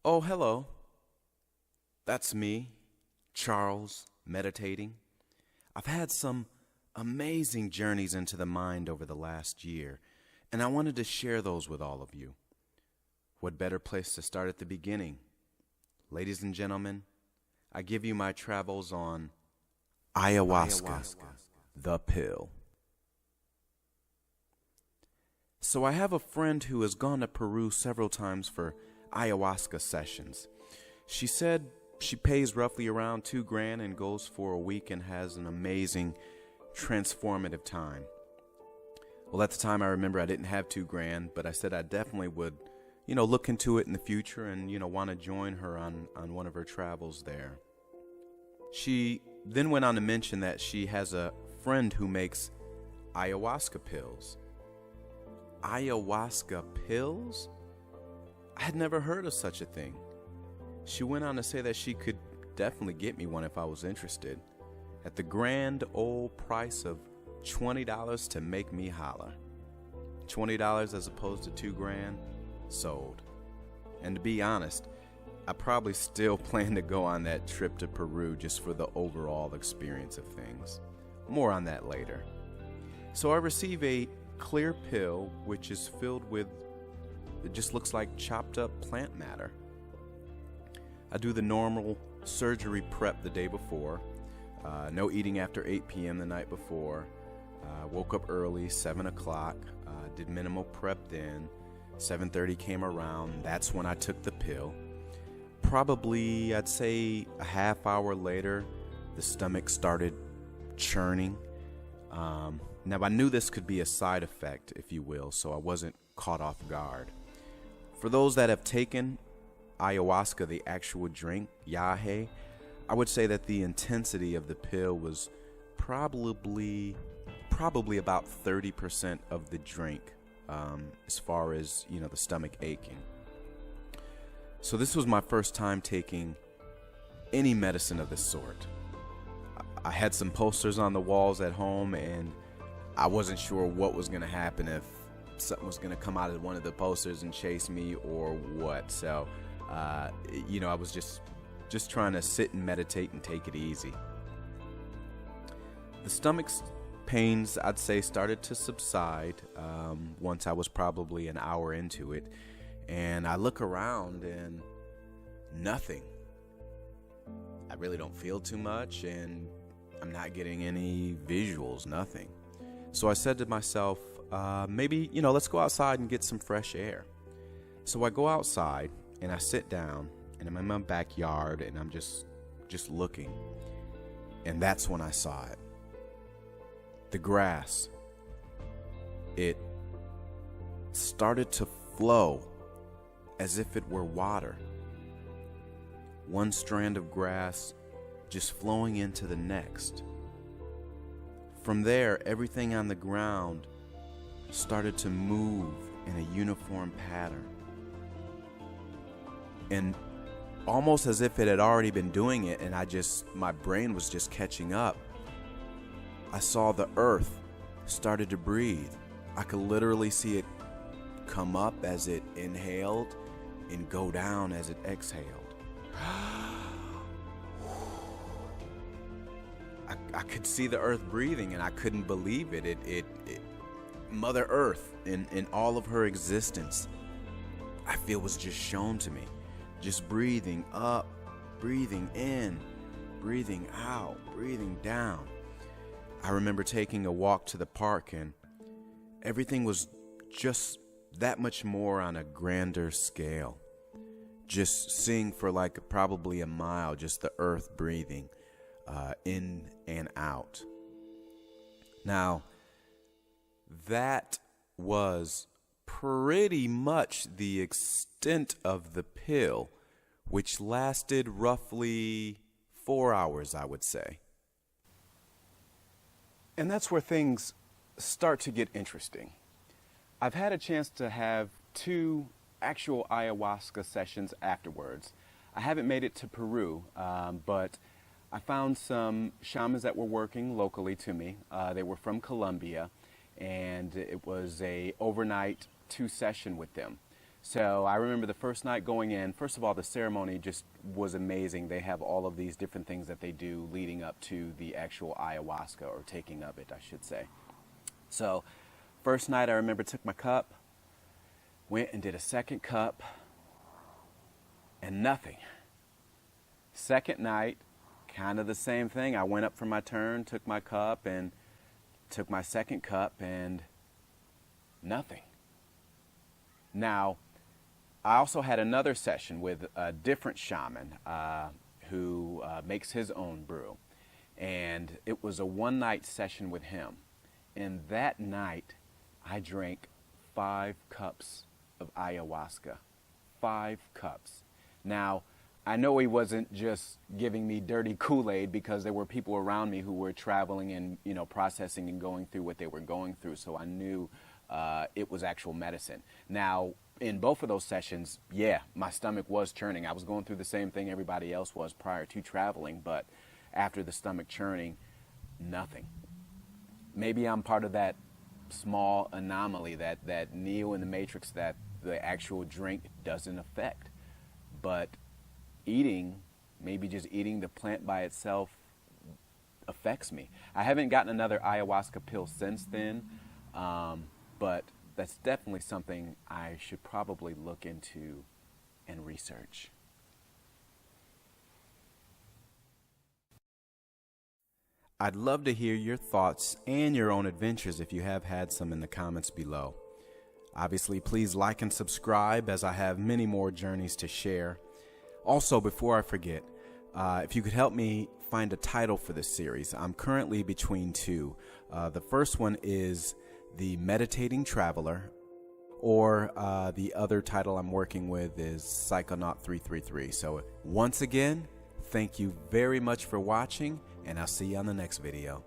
Oh, hello. That's me, Charles, meditating. I've had some amazing journeys into the mind over the last year, and I wanted to share those with all of you. What better place to start at the beginning? Ladies and gentlemen, I give you my travels on ayahuasca, the pill. So I have a friend who has gone to Peru several times for ayahuasca sessions. She said she pays roughly around $2,000 and goes for a week and has an amazing, transformative time. Well, at the time I remember I didn't have $2,000, but I said I definitely would, look into it in the future and, want to join her on one of her travels there. She then went on to mention that she has a friend who makes ayahuasca pills. Ayahuasca pills? I had never heard of such a thing. She went on to say that she could definitely get me one if I was interested, at the grand old price of $20 to make me holler. $20 as opposed to $2,000, sold. And to be honest, I probably still plan to go on that trip to Peru just for the overall experience of things. More on that later. So I receive a clear pill which is filled with, it just looks like chopped up plant matter. I do the normal surgery prep the day before. No eating after 8 p.m. the night before. Woke up early, 7 o'clock. Did minimal prep then. 7:30 came around. That's when I took the pill. Probably, I'd say a half hour later, the stomach started churning. Now, I knew this could be a side effect, if you will, so I wasn't caught off guard. For those that have taken ayahuasca, the actual drink, yahe, I would say that the intensity of the pill was probably about 30% of the drink, as far as, the stomach aching. So this was my first time taking any medicine of this sort. I had some posters on the walls at home, and I wasn't sure what was going to happen, if something was going to come out of one of the posters and chase me or what. So, I was just trying to sit and meditate and take it easy. The stomach's pains, I'd say, started to subside once I was probably an hour into it. And I look around and nothing. I really don't feel too much, and I'm not getting any visuals, nothing. So I said to myself, maybe, let's go outside and get some fresh air. So I go outside and I sit down and I'm in my backyard and I'm just looking. And that's when I saw it. The grass. It started to flow as if it were water. One strand of grass just flowing into the next. From there, everything on the ground started to move in a uniform pattern. And almost as if it had already been doing it and my brain was just catching up, I saw the earth started to breathe. I could literally see it come up as it inhaled and go down as it exhaled. I could see the earth breathing, and I couldn't believe it. It Mother Earth in all of her existence, I feel, was just shown to me. Just breathing up, breathing in, breathing out, breathing down. I remember taking a walk to the park, and everything was just that much more on a grander scale. Just seeing for probably a mile, just the earth breathing in and out. Now, that was pretty much the extent of the pill, which lasted roughly 4 hours, I would say. And that's where things start to get interesting. I've had a chance to have 2 actual ayahuasca sessions afterwards. I haven't made it to Peru, but I found some shamans that were working locally to me. They were from Colombia, and it was a overnight 2 session with them. So I remember the first night going in. First of all, the ceremony just was amazing. They have all of these different things that they do leading up to the actual ayahuasca, or taking of it, I should say. So first night I remember took my cup, went and did a second cup, and nothing. Second night, kind of the same thing. I went up for my turn, took my cup, and took my second cup, and nothing. Now, I also had another session with a different shaman who makes his own brew. And it was a one-night session with him. And that night, I drank 5 cups of ayahuasca. 5 cups. Now, I know he wasn't just giving me dirty Kool-Aid, because there were people around me who were traveling and, you know, processing and going through what they were going through. So I knew it was actual medicine. Now, in both of those sessions, yeah, my stomach was churning. I was going through the same thing everybody else was prior to traveling, but after the stomach churning, nothing. Maybe I'm part of that small anomaly, that Neo in the Matrix, that the actual drink doesn't affect. But eating, maybe just eating the plant by itself, affects me. I haven't gotten another ayahuasca pill since then, but that's definitely something I should probably look into and research. I'd love to hear your thoughts and your own adventures if you have had some in the comments below. Obviously, please like and subscribe, as I have many more journeys to share. Also, before I forget, if you could help me find a title for this series. I'm currently between 2. The first one is The Meditating Traveler, or the other title I'm working with is Psychonaut 333. So once again, thank you very much for watching, and I'll see you on the next video.